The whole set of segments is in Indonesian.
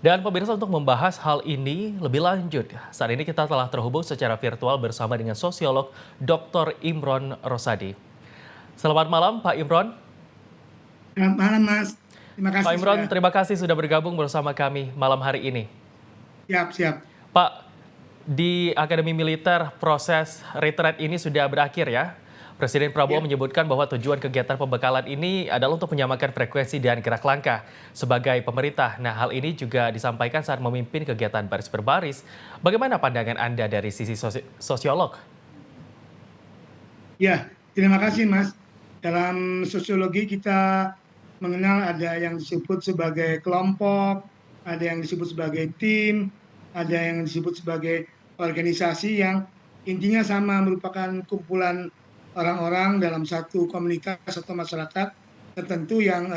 Dan pemirsa untuk membahas hal ini lebih lanjut, saat ini kita telah terhubung secara virtual bersama dengan sosiolog Dr. Imron Rosadi. Selamat malam Pak Imron. Selamat malam, Mas. Terima Pak kasih Imron, sudah. terima kasih sudah bergabung bersama kami malam hari ini. Siap, siap. Pak, di Akademi Militer proses retreat ini sudah berakhir ya. Presiden Prabowo Ya, menyebutkan bahwa tujuan kegiatan pembekalan ini adalah untuk menyamakan frekuensi dan gerak langkah sebagai pemerintah. Nah, hal ini juga disampaikan saat memimpin kegiatan baris berbaris. Bagaimana pandangan Anda dari sisi sosiolog? ya. Terima kasih, Mas. Dalam sosiologi kita mengenal ada yang disebut sebagai kelompok, ada yang disebut sebagai tim, ada yang disebut sebagai organisasi yang intinya sama, merupakan kumpulan orang-orang dalam satu komunitas atau masyarakat tertentu yang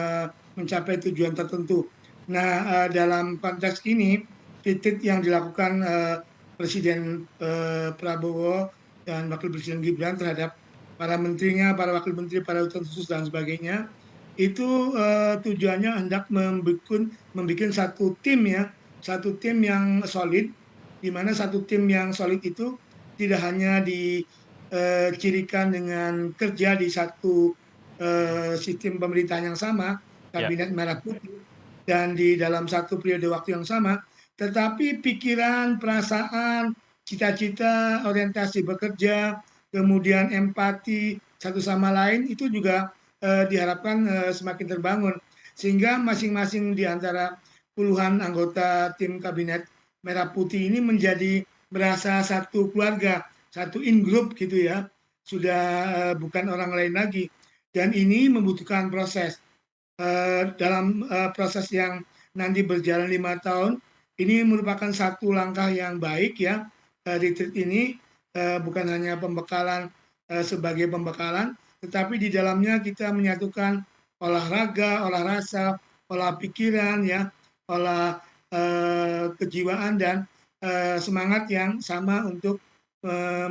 mencapai tujuan tertentu. Nah, dalam konteks ini, titik yang dilakukan Presiden Prabowo dan Wakil Presiden Gibran terhadap para menterinya, para wakil menteri, para utusan khusus dan sebagainya, itu tujuannya hendak membuat satu tim ya, satu tim yang solid, di mana satu tim yang solid itu tidak hanya dicirikan dengan kerja di satu sistem pemerintahan yang sama, Ya. kabinet merah putih, dan di dalam satu periode waktu yang sama, tetapi pikiran, perasaan, cita-cita, orientasi bekerja, kemudian empati satu sama lain itu juga diharapkan semakin terbangun sehingga masing-masing di antara puluhan anggota tim kabinet merah putih ini menjadi merasa satu keluarga, satu in group gitu ya, sudah bukan orang lain lagi, dan ini membutuhkan proses. Dalam proses yang nanti berjalan 5 tahun, ini merupakan satu langkah yang baik ya. Retreat ini bukan hanya pembekalan sebagai pembekalan, tetapi di dalamnya kita menyatukan olahraga, olah rasa, olah pikiran ya, olah kejiwaan dan semangat yang sama untuk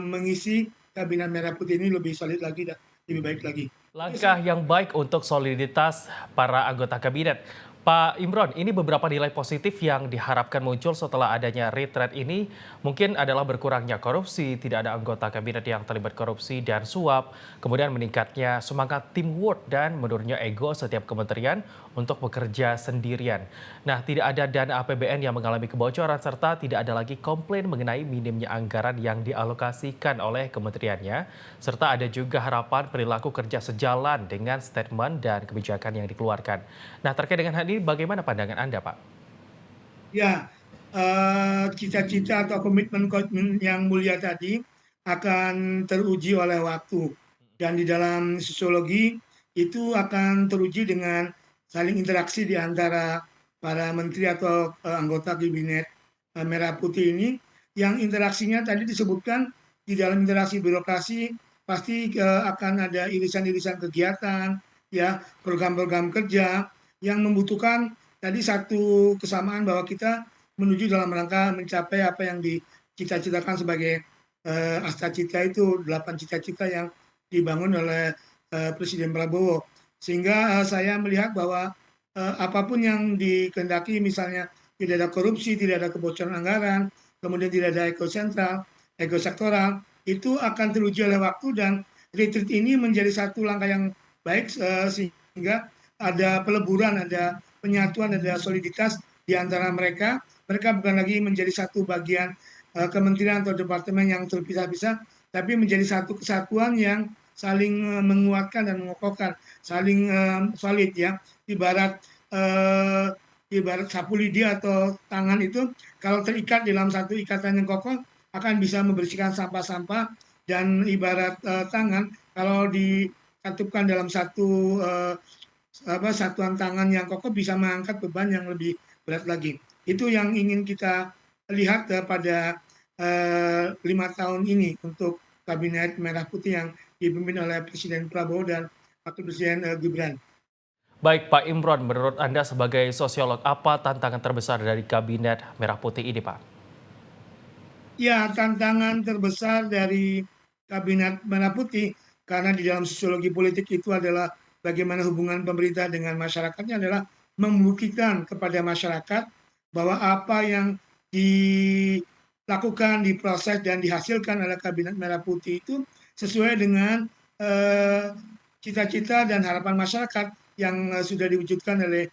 mengisi kabinet merah putih ini lebih solid lagi dan lebih baik lagi. Itu sih. Langkah yang baik untuk soliditas para anggota kabinet. Pak Imron, ini beberapa nilai positif yang diharapkan muncul setelah adanya retreat ini mungkin adalah berkurangnya korupsi, tidak ada anggota kabinet yang terlibat korupsi dan suap, kemudian meningkatnya semangat teamwork dan menurunnya ego setiap kementerian untuk bekerja sendirian. Nah, tidak ada dana APBN yang mengalami kebocoran serta tidak ada lagi komplain mengenai minimnya anggaran yang dialokasikan oleh kementeriannya, serta ada juga harapan perilaku kerja sejalan dengan statement dan kebijakan yang dikeluarkan. Nah, terkait dengan hal ini, bagaimana pandangan Anda, Pak? Ya, cita-cita atau komitmen-komitmen yang mulia tadi akan teruji oleh waktu. Dan di dalam sosiologi itu akan teruji dengan saling interaksi di antara para menteri atau anggota kabinet merah putih ini, yang interaksinya tadi disebutkan di dalam interaksi birokrasi pasti akan ada irisan-irisan kegiatan, ya, program-program kerja yang membutuhkan tadi satu kesamaan bahwa kita menuju dalam rangka mencapai apa yang dicita-citakan sebagai cita itu 8 cita-cita yang dibangun oleh Presiden Prabowo. Sehingga saya melihat bahwa apapun yang dikehendaki, misalnya tidak ada korupsi, tidak ada kebocoran anggaran, kemudian tidak ada ego sektoral, itu akan teruji oleh waktu, dan retreat ini menjadi satu langkah yang baik sehingga ada peleburan, ada penyatuan, ada soliditas di antara mereka. Mereka bukan lagi menjadi satu bagian kementerian atau departemen yang terpisah-pisah, tapi menjadi satu kesatuan yang saling menguatkan dan mengokohkan, saling solid ya. Ibarat ibarat sapu lidi atau tangan itu kalau terikat dalam satu ikatan yang kokoh akan bisa membersihkan sampah-sampah, dan ibarat tangan kalau disatukan dalam satu satuan tangan yang kokoh bisa mengangkat beban yang lebih berat lagi. Itu yang ingin kita lihat pada 5 tahun ini untuk kabinet merah putih yang dipimpin oleh Presiden Prabowo dan Wakil Presiden Gibran. Baik, Pak Imron, menurut Anda sebagai sosiolog, apa tantangan terbesar dari Kabinet Merah Putih ini, Pak? Ya, tantangan terbesar dari kabinet merah putih, karena di dalam sosiologi politik itu adalah bagaimana hubungan pemerintah dengan masyarakatnya, adalah membuktikan kepada masyarakat bahwa apa yang dilakukan, diproses, dan dihasilkan oleh Kabinet Merah Putih itu sesuai dengan cita-cita dan harapan masyarakat yang sudah diwujudkan oleh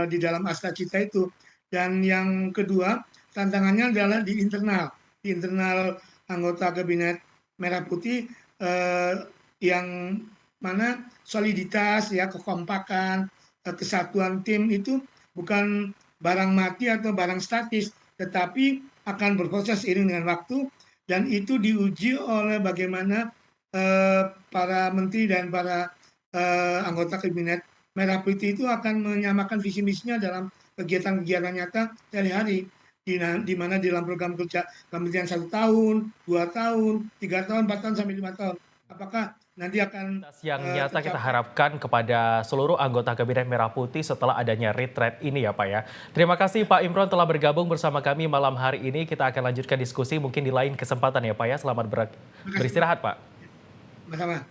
di dalam Asta Cita itu. Dan yang kedua, tantangannya adalah di internal anggota Kabinet Merah Putih yang mana soliditas, ya, kekompakan, kesatuan tim itu bukan barang mati atau barang statis, tetapi akan berproses seiring dengan waktu, dan itu diuji oleh bagaimana para menteri dan para anggota Kabinet Merah Putih itu akan menyamakan visi misinya dalam kegiatan-kegiatan nyata sehari-hari, di mana dalam program kerja kementerian 1 tahun, 2 tahun, 3 tahun, 4 tahun sampai 5 tahun. Apakah nanti akan Yang nyata kita tercapai? harapkan kepada seluruh anggota Kabinet Merah Putih setelah adanya retreat ini ya Pak ya. Terima kasih Pak Imron telah bergabung bersama kami malam hari ini. Kita akan lanjutkan diskusi mungkin di lain kesempatan ya Pak ya. Selamat Terima kasih, Pak. beristirahat Pak. Sama-sama.